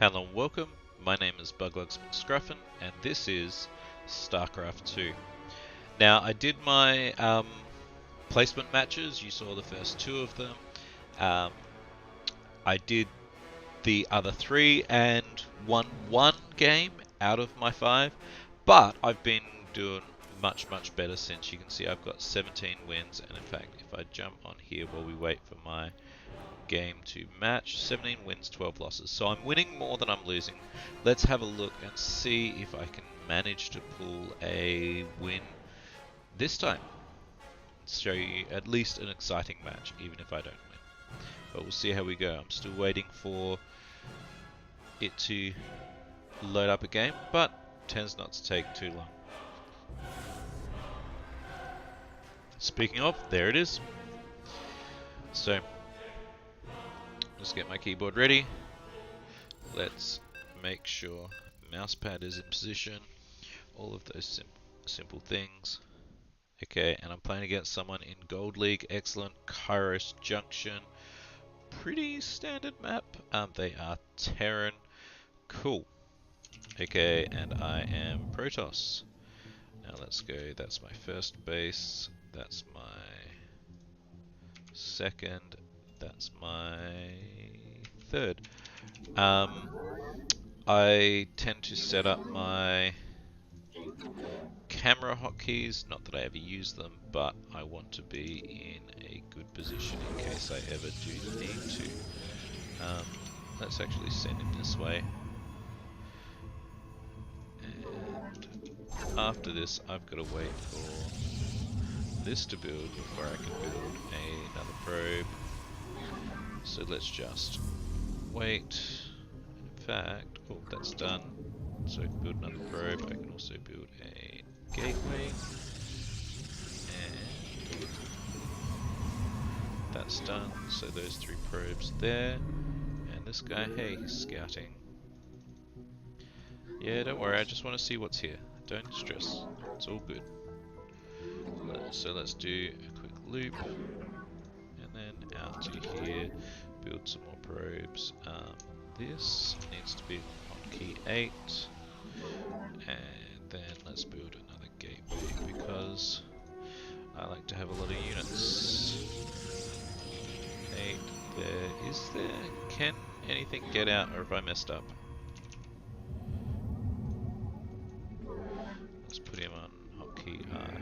Hello and welcome, my name is Buglugs McScruffin and this is Starcraft 2. Now I did my placement matches, you saw the first two of them. I did the other three and won one game out of my 5, but I've been doing much better since. You can see I've got 17 wins, and in fact if I jump on here while we wait for my game to match, 17 wins, 12 losses. So I'm winning more than I'm losing. Let's have a look and see if I can manage to pull a win this time. Show you at least an exciting match, even if I don't win. But we'll see how we go. I'm still waiting for it to load up a game, but tends not to take too long. Speaking of, there it is. So let's get my keyboard ready. Let's make sure mousepad is in position. All of those simple things. Okay, and I'm playing against someone in Gold League. Excellent. Kairos Junction. Pretty standard map. They are Terran. Cool. Okay, and I am Protoss. Now let's go. That's my first base. That's my second. That's my third. I tend to set up my camera hotkeys, not that I ever use them, but I want to be in a good position in case I ever do need to. Let's actually send him this way. And after this, I've got to wait for this to build before I can build another probe. So let's just wait. In fact, oh, that's done. So I can build another probe. I can also build a gateway. And that's done. So those 3 probes there. And this guy, hey, he's scouting. Yeah, don't worry, I just want to see what's here. Don't stress. It's all good. So let's do a quick loop. And then out to here. Build some more probes. This needs to be on key 8. And then let's build another gateway because I like to have a lot of units. 8 there. Is there? Can anything get out, or have I messed up? Let's put him on hotkey I.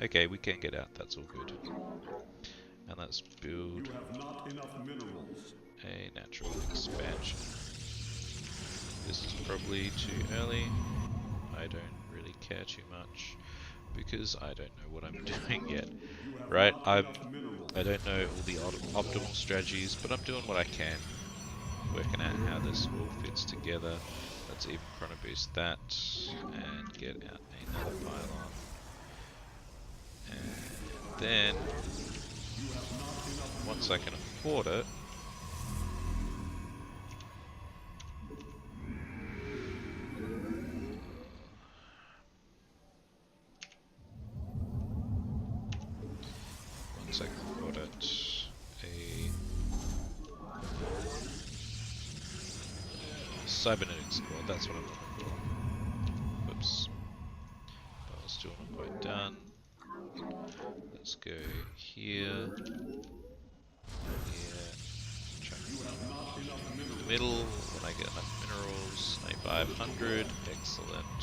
Okay, we can get out. That's all good. And let's build a natural expansion. This is probably too early. I don't really care too much because I don't know what I'm doing yet. Right? I don't know all the optimal strategies, but I'm doing what I can. Working out how this all fits together. Let's even chrono boost that and get out another pylon. And then once I can afford it, cybernetic squad, that's what I'm looking for. Whoops. But was still not quite done. Let's go here. Here. Try in the middle. When I get enough minerals, 500. Excellent.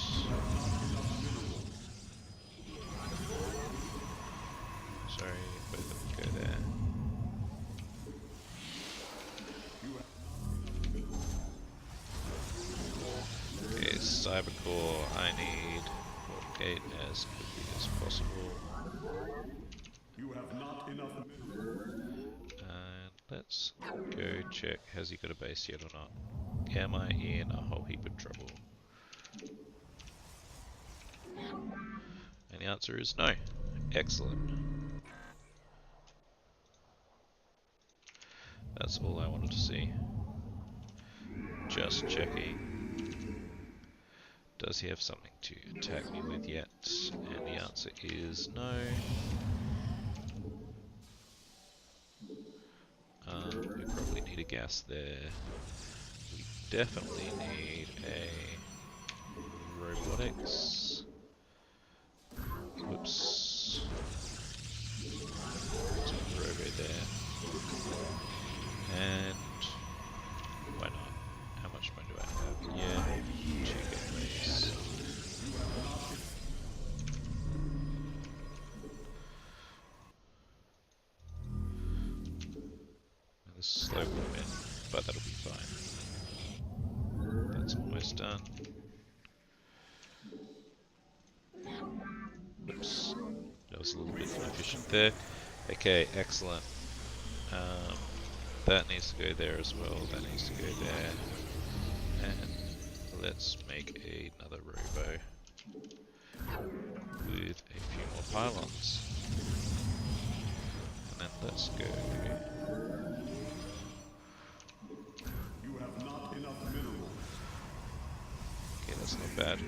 Sorry, both of them go there. Cybercore, I need Gate as quickly as possible. You have not enough. And let's go check, has he got a base yet or not? Am I in a whole heap of trouble? And the answer is no. Excellent. That's all I wanted to see. Just checking. Does he have something to attack me with yet? And the answer is no. We probably need need a gas there. We definitely need a robotics. Whoops. Let's put the robo there. And why not? How much money do I have? Yeah, check it, please. This is slow movement, but that'll be fine. That's almost done. Oops, that was a little bit inefficient there. Okay, excellent. That needs to go there as well. That needs to go there. And let's make another robo with a few more pylons. And then let's go. You have not enough minerals. Okay, that's not bad.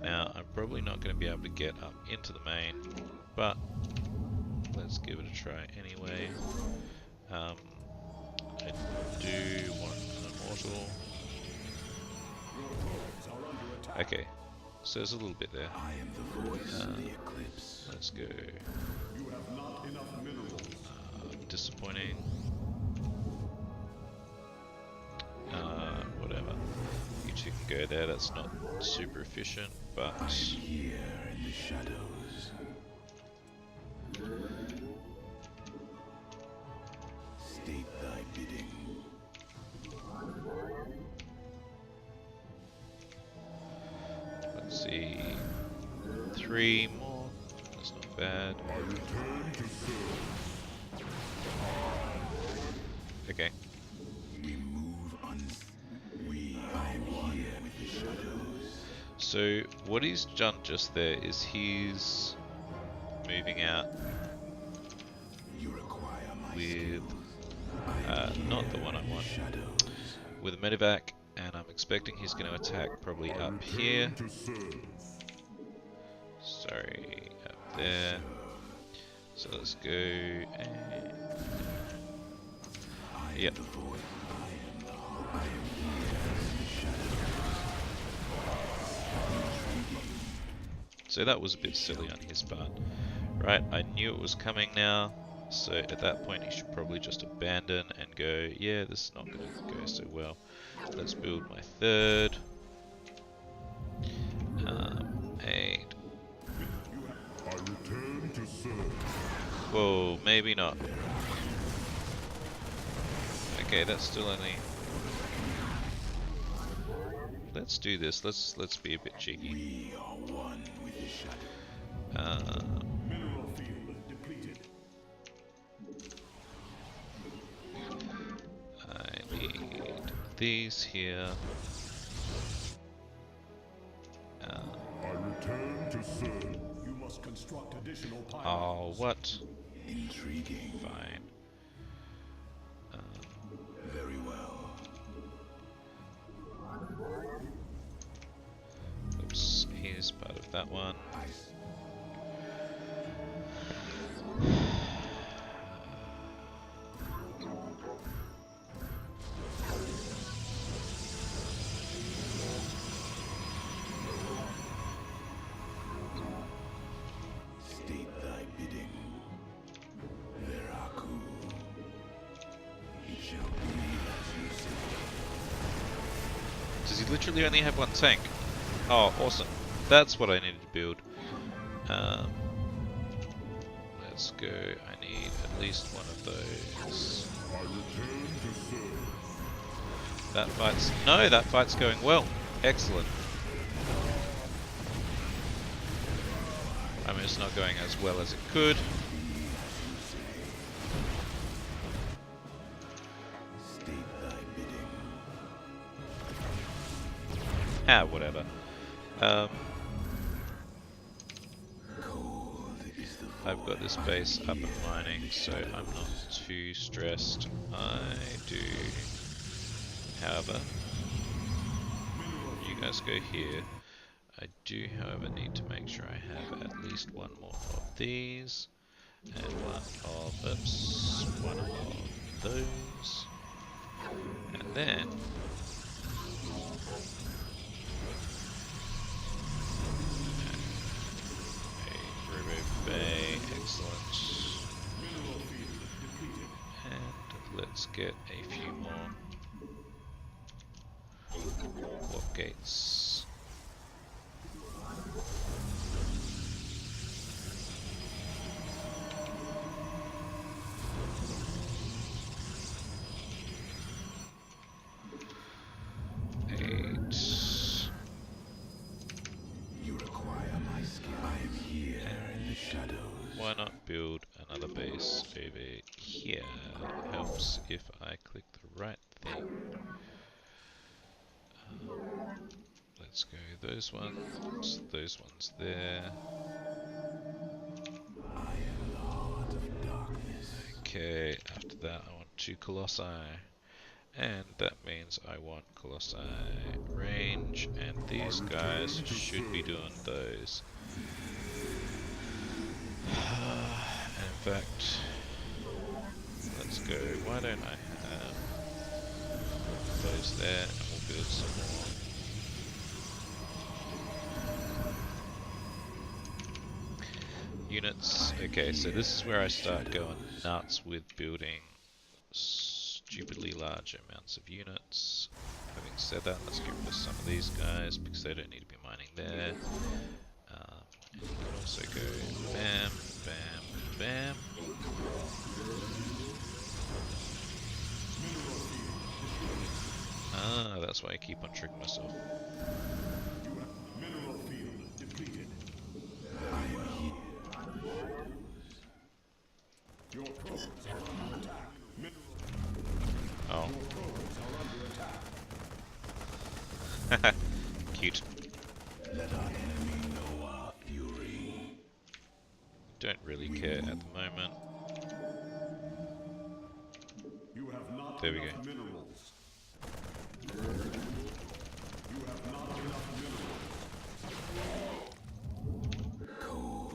Now, I'm probably not going to be able to get up into the main, but let's give it a try anyway. I do want an immortal. Okay, so there's a little bit there. I am the voice of the eclipse. Let's go. You have not enough minerals. Disappointing. Whatever. You two can go there. That's not super efficient, but I am here in the shadows. State thy bidding. let's see. 3 more. That's not bad. I return to serve. Okay. We move on. We are one with the shadows. So what he's done just there is he's moving out You require my with skills. not the one I want, Shadows. with a medevac, and I'm expecting he's going to attack probably up here. To serve. Sorry, up there. So let's go and yep. So that was a bit silly on his part. Right, I knew it was coming now, so at that point he should probably just abandon and go, yeah, this is not going to go so well. Let's build my third. 8. I return to serve. Whoa, maybe not. Okay, that's still only... Let's do this. Let's be a bit cheeky. We are one with the shadow. Mineral field depleted. I need these here. I return to serve. You must construct additional pylons. Oh, what? Intriguing. Fine. Very well. Oops, here's part of that one. State thy bidding. Veraku. It shall be as you say. Does he literally only have one tank? Oh, awesome. That's what I needed to build. Let's go. I need at least one of those. I return to serve. That fight's... No, that fight's going well. Excellent. I mean, it's not going as well as it could. State thy bidding. Ah, whatever. Cold is the I've got this base up and mining, so I'm not too stressed. I do, however, you guys go here. I I do, however, need to make sure I have at least one more of these, and one of those, and then a Robo Bay, excellent. And let's get a few more warp gates. Why not build another base over here? Helps if I click the right thing. Let's go those ones there. Okay, after that I want 2 Colossi. And that means I want Colossi range, and these guys should be doing those. And in fact, let's go. Why don't I have those there, and we'll build some more. Units. Okay, so this is where I start going nuts with building stupidly large amounts of units. Having said that, let's get rid of some of these guys because they don't need to be mining there. And you can also go bam, bam, bam. Ah, that's why I keep on tricking myself. Mineral field depleted. Your probes are under attack. Oh. Your probes are under attack. Cute. Let our enemy know our fury. Don't really care at the moment. You have not There we enough go. minerals. You have not enough minerals. Cold.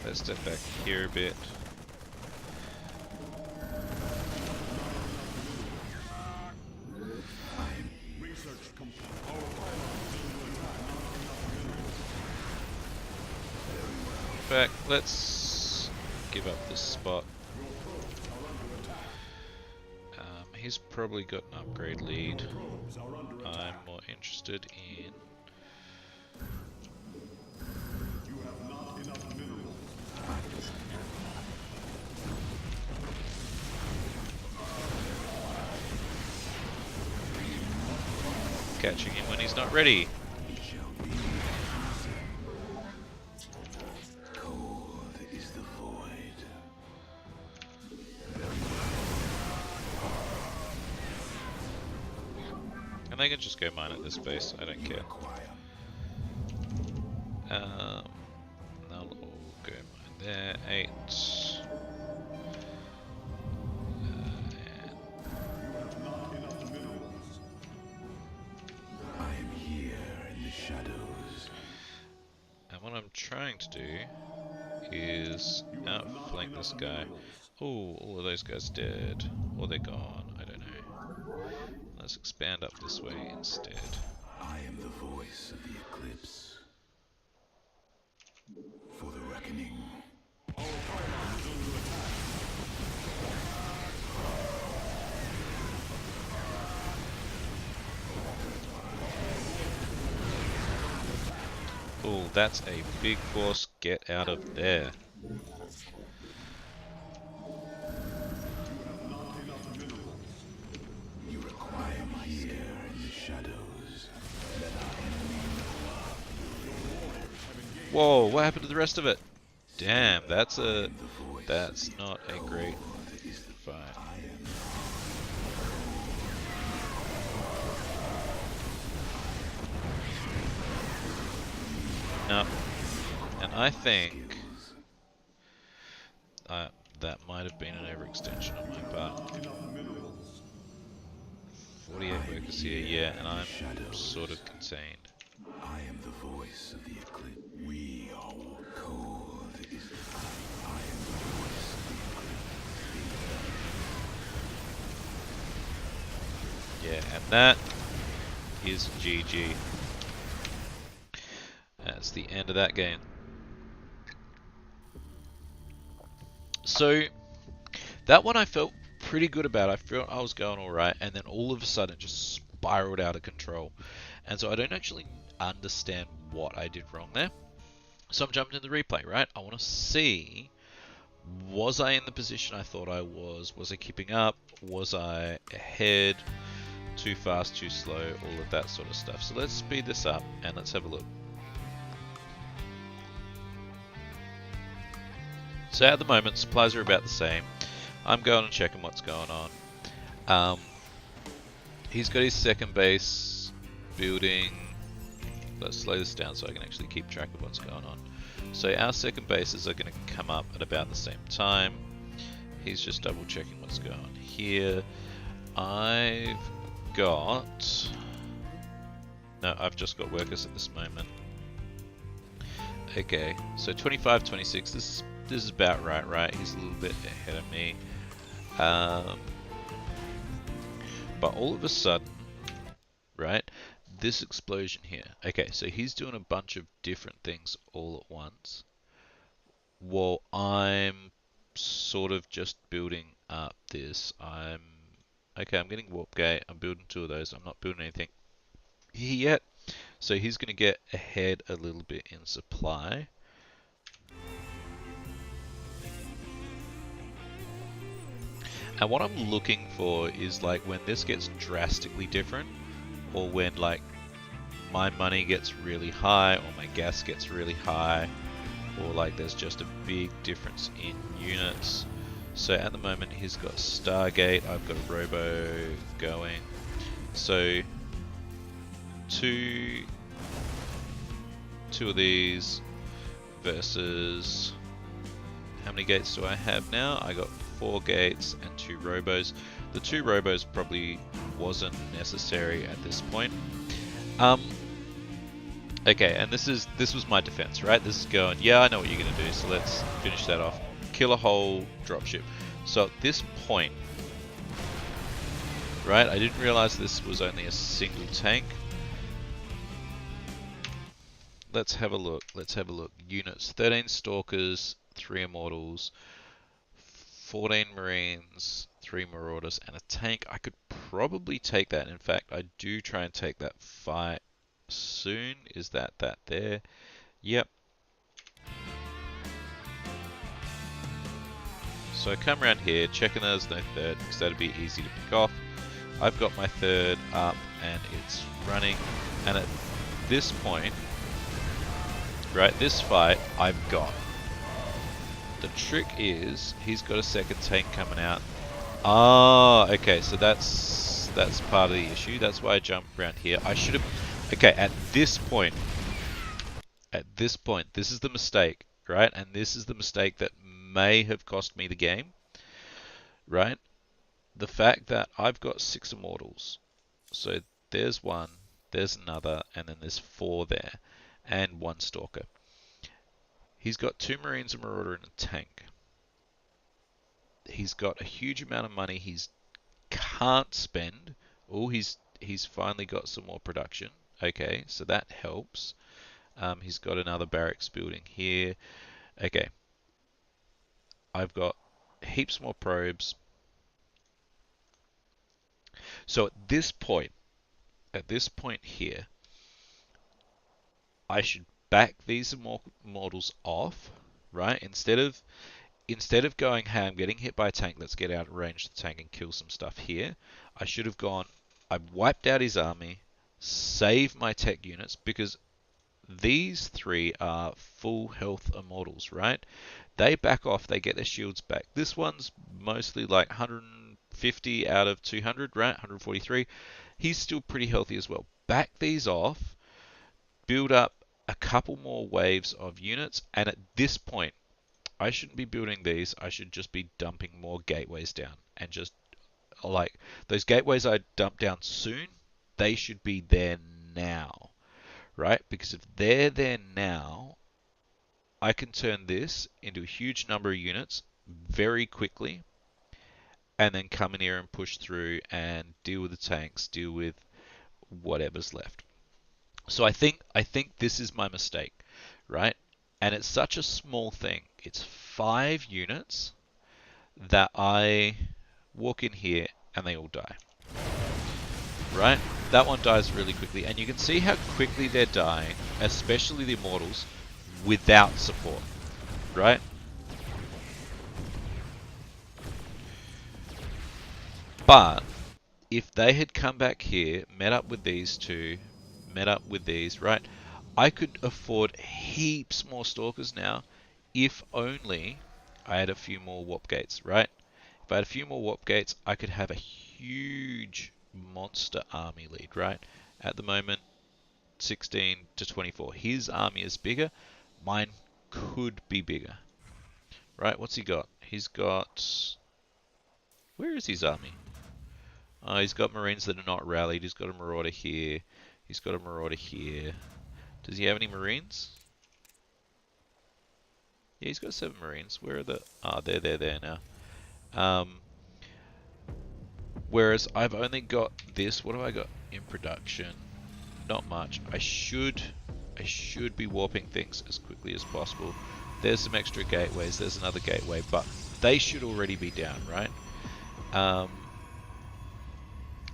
Let's step back here a bit. Research complete. In fact, let's give up this spot. He's probably got an upgrade lead. I'm more interested in... You have not enough minerals. catching him when he's not ready. Cold is the void. And they can just go mine at this base, I don't care. They'll all go mine there, 8. And what I'm trying to do is outflank this guy. Oh, all of those guys dead. Or they're gone, I don't know. Let's expand up this way instead. I am the voice of the eclipse. For the reckoning. Oh, that's a big force. Get out of there. You require my here in the shadows. Whoa, what happened to the rest of it? Damn, that's not a great fight. No. And I think that focus here, yeah, and I'm shadows. sort of contained. I am the voice of the eclipse. We are cold is I am the voice of the eclipse. Yeah, and that is GG. That's the end of that game. So that one I felt pretty good about. I felt I was going all right, and then all of a sudden it just spiraled out of control. And so I don't actually understand what I did wrong there. So I'm jumping to the replay, right? I want to see, was I in the position I thought I was? Was I keeping up? Was I ahead? Too fast, too slow, all of that sort of stuff. So let's speed this up and let's have a look. So at the moment, supplies are about the same. I'm going and checking what's going on. He's got his second base building. Let's slow this down so I can actually keep track of what's going on. So our second bases are going to come up at about the same time. He's just double checking what's going on here. I've just got workers at this moment. Okay, so 25, 26, this is about right? He's a little bit ahead of me. But all of a sudden, right, this explosion here. Okay, so he's doing a bunch of different things all at once. Well, I'm sort of just building up this. I'm getting warp gate. I'm building 2 of those. I'm not building anything here yet. So he's going to get ahead a little bit in supply. And what I'm looking for is like when this gets drastically different, or when like my money gets really high, or my gas gets really high, or like there's just a big difference in units. So at the moment he's got Stargate, I've got a Robo going. So two of these versus, how many gates do I have now? I got 4 gates and 2 robos. The 2 robos probably wasn't necessary at this point. Okay, and this was my defense, right? This is going, yeah, I know what you're gonna do, so let's finish that off. Kill a whole dropship. So at this point, right, I didn't realize this was only a single tank. Let's have a look. Units: 13 Stalkers, 3 Immortals, 14 Marines, 3 Marauders, and a tank. I could probably take that. In fact, I do try and take that fight soon. Is that there? Yep. So I come around here, checking there's no third, because that'd be easy to pick off. I've got my third up, and it's running. And at this point, right, this fight I've got. The trick is he's got a second tank coming out. Ah, okay, so that's part of the issue. That's why I jumped around here. I should have. Okay, at this point, this is the mistake, right? And this is the mistake that may have cost me the game, right? The fact that I've got 6 Immortals. So there's 1, there's another, and then there's 4 there, and 1 Stalker. He's got 2 Marines, a Marauder, and a tank. He's got a huge amount of money he can't spend. Oh, he's finally got some more production. Okay, so that helps. He's got another barracks building here. Okay. I've got heaps more probes. So at this point here, I should back these immortals off, right? Instead of going, hey, I'm getting hit by a tank, let's get out of range of the tank and kill some stuff here. I should have gone, I wiped out his army, saved my tech units, because these 3 are full health immortals, right? They back off, they get their shields back. This one's mostly like 150 out of 200, right? 143. He's still pretty healthy as well. Back these off, build up a couple more waves of units, and at this point, I shouldn't be building these. I should just be dumping more gateways down, and just like those gateways I dump down soon, they should be there now, right? Because if they're there now, I can turn this into a huge number of units very quickly, and then come in here and push through and deal with the tanks, deal with whatever's left. So I think this is my mistake, right? And it's such a small thing. It's 5 units that I walk in here and they all die. Right? That one dies really quickly, and you can see how quickly they're dying, especially the immortals, without support. Right? But if they had come back here, met up with these two, met up with these, right? I could afford heaps more stalkers now, if only I had a few more warp gates, right? If I had a few more warp gates, I could have a huge monster army lead, right? At the moment, 16 to 24. His army is bigger. Mine could be bigger, right? What's he got? He's got... Where is his army? He's got Marines that are not rallied. He's got a Marauder here. He's got a Marauder here. Does he have any Marines? Yeah, he's got 7 Marines. Where are the... Ah, they're there now. Whereas I've only got this. What have I got in production? Not much. I should be warping things as quickly as possible. There's some extra gateways. There's another gateway, but they should already be down, right?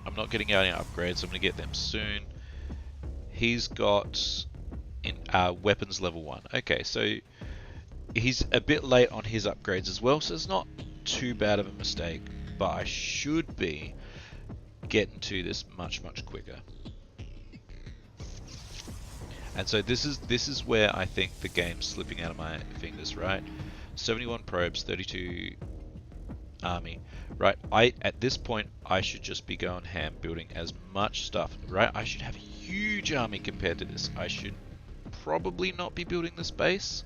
I'm not getting any upgrades. I'm going to get them soon. He's got in weapons level 1. Okay, so he's a bit late on his upgrades as well, so it's not too bad of a mistake, but I should be getting to this much quicker. And so this is where I think the game's slipping out of my fingers, right? 71 probes, 32 army, right? At this point I should just be going ham, building as much stuff, right? I should have a huge army compared to this. I should probably not be building this base,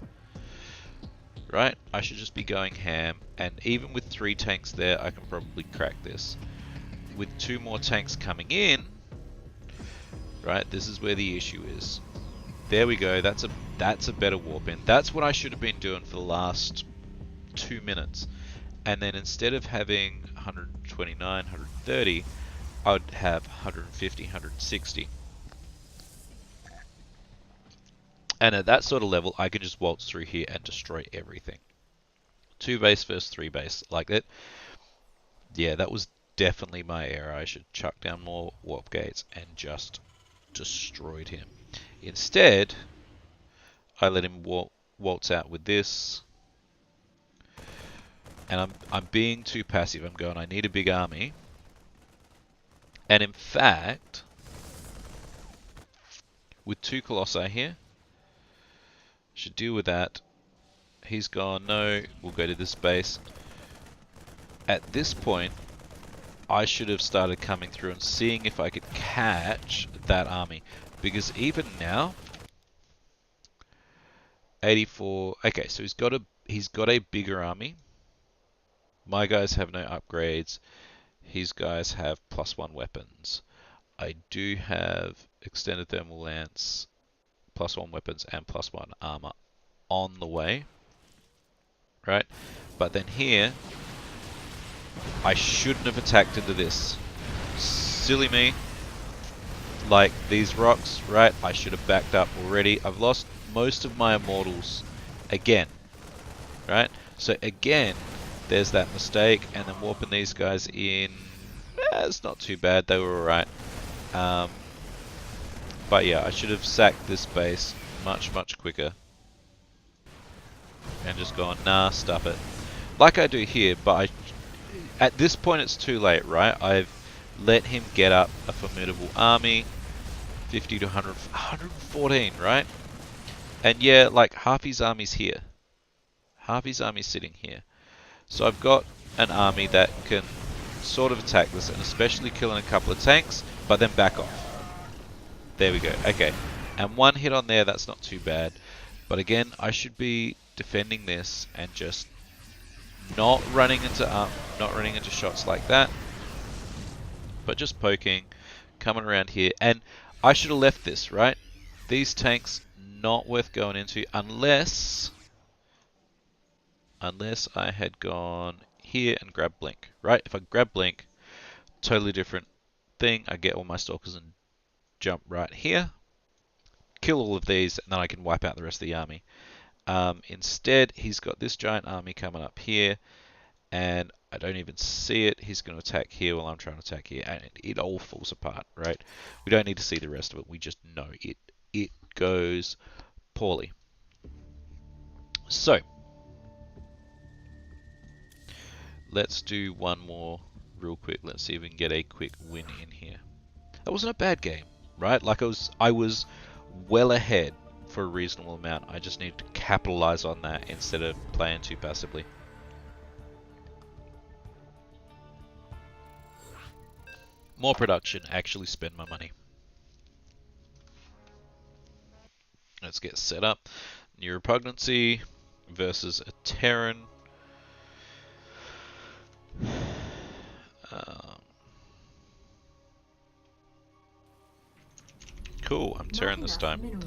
right? I should just be going ham, and even with 3 tanks there, I can probably crack this. With 2 more tanks coming in, right? This is where the issue is. There we go. That's a better warp in. That's what I should have been doing for the last 2 minutes. And then instead of having 129, 130, I would have 150, 160. And at that sort of level, I can just waltz through here and destroy everything. 2 base versus 3 base. Like that. Yeah, that was definitely my error. I should chuck down more warp gates and just destroyed him. Instead, I let him waltz out with this. And I'm being too passive. I'm going, I need a big army. And in fact, with 2 Colossi here, should deal with that. He's gone, no, we'll go to this base. At this point, I should have started coming through and seeing if I could catch that army. Because even now, 84, okay, so he's got a bigger army. My guys have no upgrades. His guys have +1 weapons. I do have extended thermal lance, +1 weapons, and +1 armor on the way. Right? But then here, I shouldn't have attacked into this. Silly me. Like these rocks, right? I should have backed up already. I've lost most of my immortals again. Right? So again, there's that mistake, and then warping these guys in, it's not too bad, they were alright. But yeah, I should have sacked this base much quicker. And just gone, nah, stuff it. Like I do here, but at this point it's too late, right? I've let him get up a formidable army, 50 to 100, 114, right? And yeah, like half his army's here. Half his army's sitting here. So I've got an army that can sort of attack this, and especially killing a couple of tanks, but then back off. There we go. Okay. And 1 hit on there, that's not too bad. But again, I should be defending this and just not running into shots like that, but just poking, coming around here, and I should have left this, right? These tanks not worth going into unless I had gone here and grabbed Blink, right? If I grab Blink, totally different thing. I get all my stalkers and jump right here, kill all of these, and then I can wipe out the rest of the army. Instead, he's got this giant army coming up here, and I don't even see it. He's going to attack here while I'm trying to attack here, and it all falls apart, right? We don't need to see the rest of it. We just know it goes poorly. So, let's do one more real quick. Let's see if we can get a quick win in here. That wasn't a bad game, right? Like I was well ahead for a reasonable amount. I just need to capitalize on that instead of playing too passively. More production, actually spend my money. Let's get set up. New Repugnancy versus a Terran. Cool, I'm Terran this time.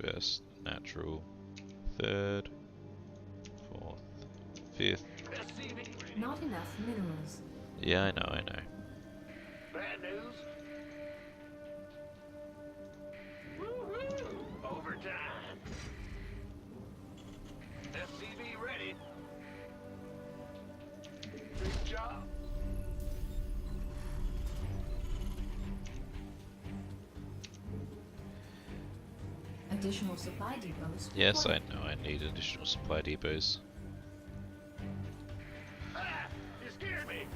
First, natural, third, fourth, fifth. Not enough minerals. Yeah, I know. Bad news. Woohoo! Overtime. SCV ready. Big job. Additional supply depots. Yes, I know I need additional supply depots. Ah, you scared me.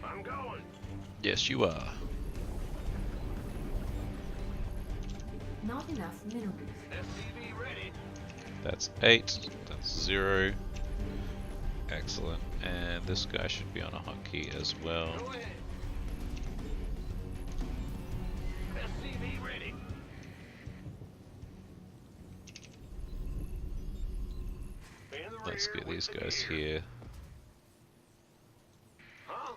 I'm going. Yes, you are. Not enough minerals. SCV ready. That's 8. That's 0. Excellent. And this guy should be on a hotkey as well. Go ahead. SCV ready. In the Let's rear get with these the guys gear. here. Huh?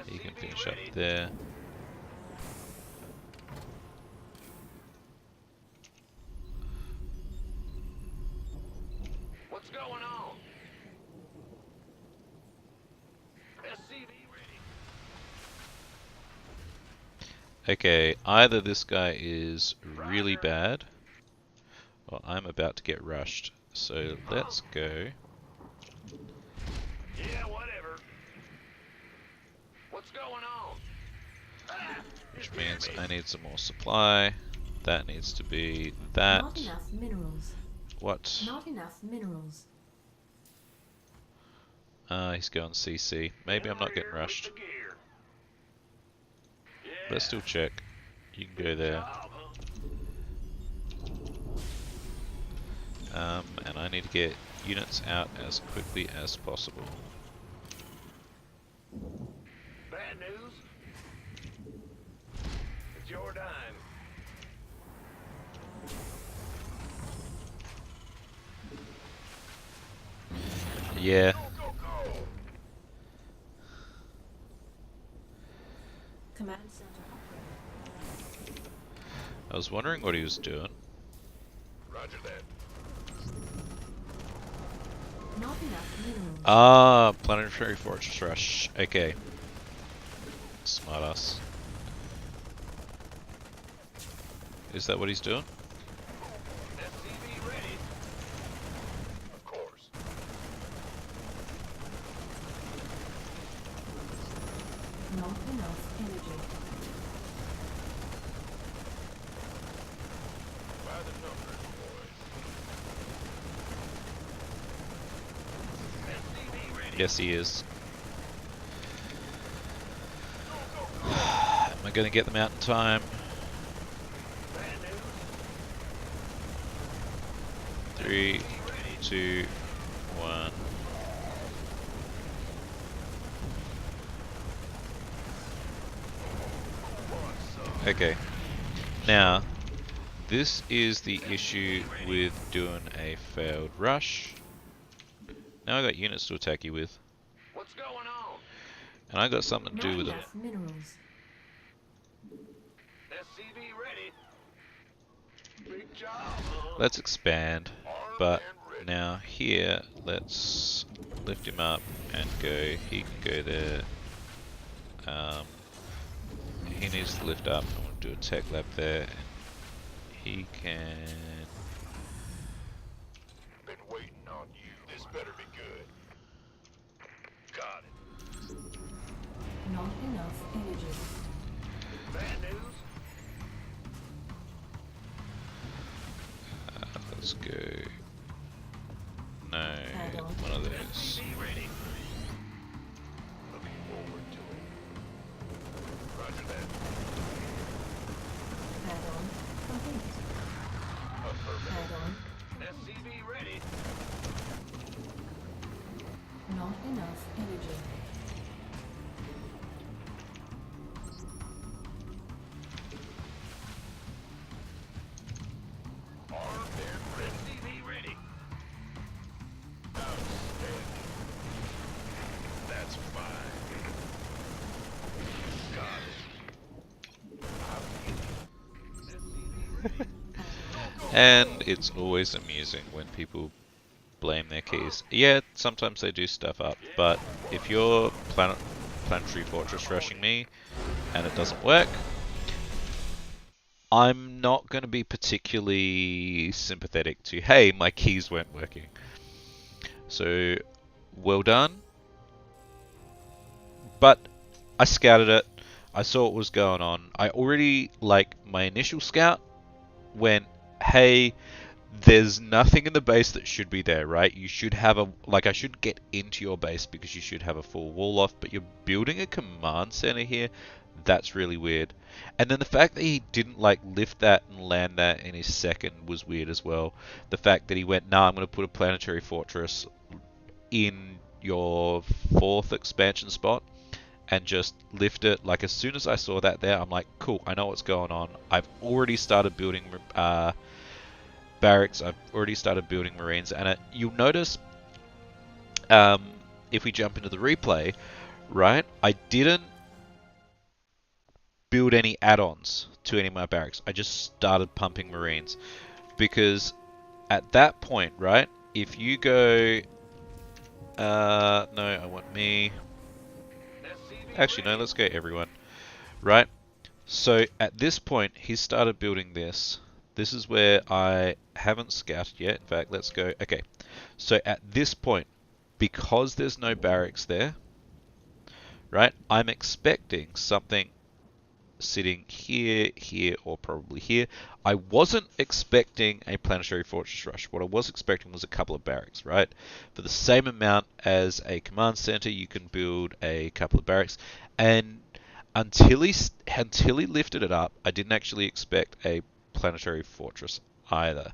You can SCV finish ready. up there. What's going on? SCV ready. Okay, either this guy is really bad, or I'm about to get rushed. So let's go. Yeah, whatever. What's going on? Ah, Which you means scared me. I need some more supply. That needs to be that. Not enough minerals. What? Not enough minerals. He's going CC. Maybe I'm not getting rushed. Let's still check. You can go there. And I need to get units out as quickly as possible. Bad news. It's your dime. Yeah. Go, go, go. Command center upgrade. I was wondering what he was doing. Roger that. Not enough minerals. Ah, Planetary Fortress Rush. Okay. Smartass. Is that what he's doing? SCV ready. Of course. Not enough energy. By the numbers, boys. SCV ready. Yes, he is. Go, go, go. Am I going to get them out in time? Bad news. 3, 2, 1. Okay. Now, This is the issue with doing a failed rush. Now I got units to attack you with, What's going on? and I got something to Not do with them. enough minerals. SCV ready. Big job, huh? Let's expand, Armed but and ready. now here, let's lift him up and go. He can go there. He needs to lift up. I want to do a tech lab there, and he can. Been waiting on you. This better be good. Got it. Not enough energy. Bad news? Let's go. No, Add on. one of those. SCV ready. Looking forward to it. Roger that. Add-on complete. Affirmative. Add-on. SCV ready. Not enough energy. Armed and ready. SCV ready. Outstanding. That's fine. Got it. SCV ready. And it's always amusing when people blame their keys. Yeah, sometimes they do stuff up, but if you're planetary fortress rushing me and it doesn't work, I'm not going to be particularly sympathetic to, hey, my keys weren't working. So, well done. But I scouted it. I saw what was going on. I already, like, my initial scout went, hey, there's nothing in the base that should be there, right? You should have a, like, I should get into your base because you should have a full wall off, but you're building a command center here. That's really weird. And then the fact that he didn't, like, lift that and land that in his second was weird as well. The fact that he went, nah, I'm going to put a planetary fortress in your 4th expansion spot and just lift it. Like, as soon as I saw that there, I'm like, cool, I know what's going on. I've already started building barracks. I've already started building marines, and you'll notice if we jump into the replay, right, I didn't build any add-ons to any of my barracks. I just started pumping marines because at that point, right, if you go no, I want me. Actually, no, let's go everyone. Right? So at this point, he started building this. This is where I haven't scouted yet. In fact, let's go. Okay. So at this point, because there's no barracks there, right, I'm expecting something sitting here, here, or probably here. I wasn't expecting a planetary fortress rush. What I was expecting was a couple of barracks, right? For the same amount as a command center, you can build a couple of barracks. And until he lifted it up, I didn't actually expect a planetary fortress either.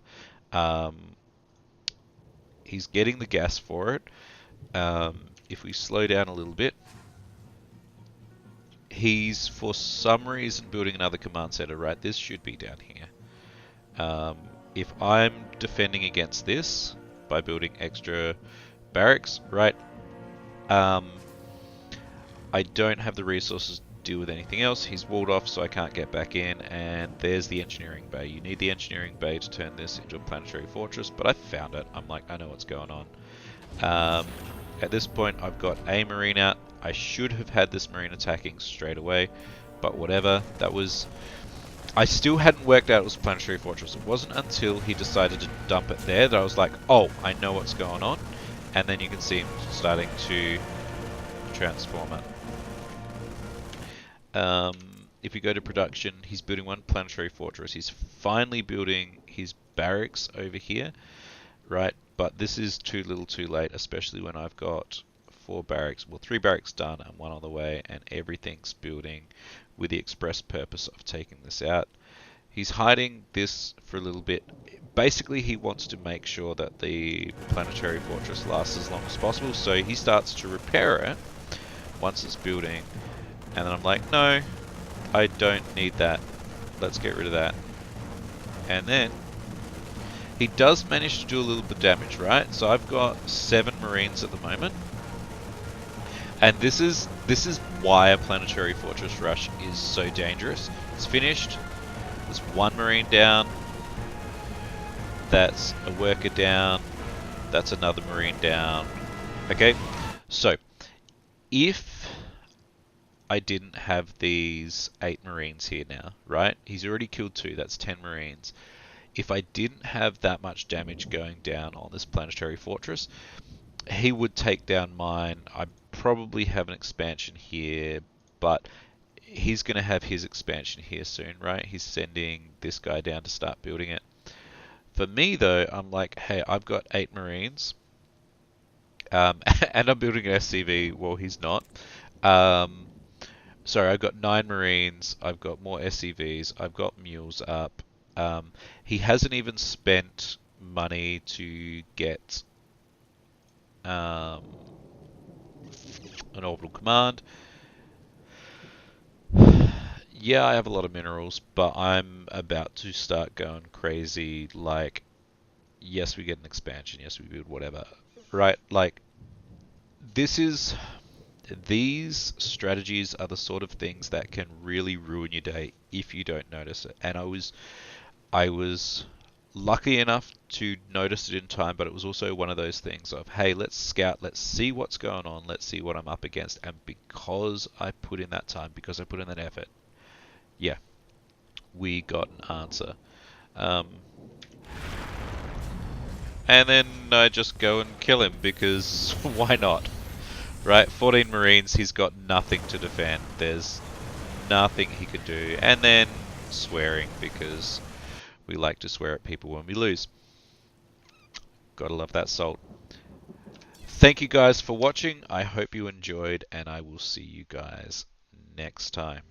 He's getting the gas for it. If we slow down a little bit, he's for some reason building another command center, right? This should be down here. If I'm defending against this by building extra barracks, right? I don't have the resources to deal with anything else. He's walled off, so I can't get back in, and there's the engineering bay. You need the engineering bay to turn this into a planetary fortress, but I found it. I'm like, I know what's going on. At this point, I've got a marine out. I should have had this marine attacking straight away, but whatever. That was... I still hadn't worked out it was a planetary fortress. It wasn't until he decided to dump it there that I was like, oh, I know what's going on. And then you can see him starting to transform it. If you go to production, he's building one planetary fortress. He's finally building his barracks over here, right? But this is too little too late, especially when I've got 4 barracks, well 3 barracks done and 1 on the way, and everything's building with the express purpose of taking this out. He's hiding this for a little bit. Basically, he wants to make sure that the planetary fortress lasts as long as possible, so he starts to repair it once it's building, and then I'm like, no, I don't need that. Let's get rid of that. And then he does manage to do a little bit of damage, right? So I've got 7 Marines at the moment. And this is why a Planetary Fortress Rush is so dangerous. It's finished. There's 1 Marine down. That's a worker down. That's another Marine down. Okay, so if I didn't have these 8 Marines here now, right? He's already killed 2, that's 10 Marines. If I didn't have that much damage going down on this Planetary Fortress, he would take down mine. I probably have an expansion here, but he's going to have his expansion here soon, right? He's sending this guy down to start building it. For me, though, I'm like, hey, I've got 8 Marines, and I'm building an SCV. Well, he's not. Sorry, I've got 9 Marines. I've got more SCVs. I've got mules up. He hasn't even spent money to get an orbital command. Yeah, I have a lot of minerals, but I'm about to start going crazy. Like, yes, we get an expansion. Yes, we build whatever. Right? Like, these strategies are the sort of things that can really ruin your day if you don't notice it. And I was lucky enough to notice it in time, but it was also one of those things of, hey, let's scout, let's see what's going on, let's see what I'm up against. And because I put in that time, because I put in that effort, yeah, we got an answer. And then I just go and kill him because why not? Right, 14 Marines, he's got nothing to defend. There's nothing he could do. And then swearing, because we like to swear at people when we lose. Gotta love that salt. Thank you guys for watching. I hope you enjoyed, and I will see you guys next time.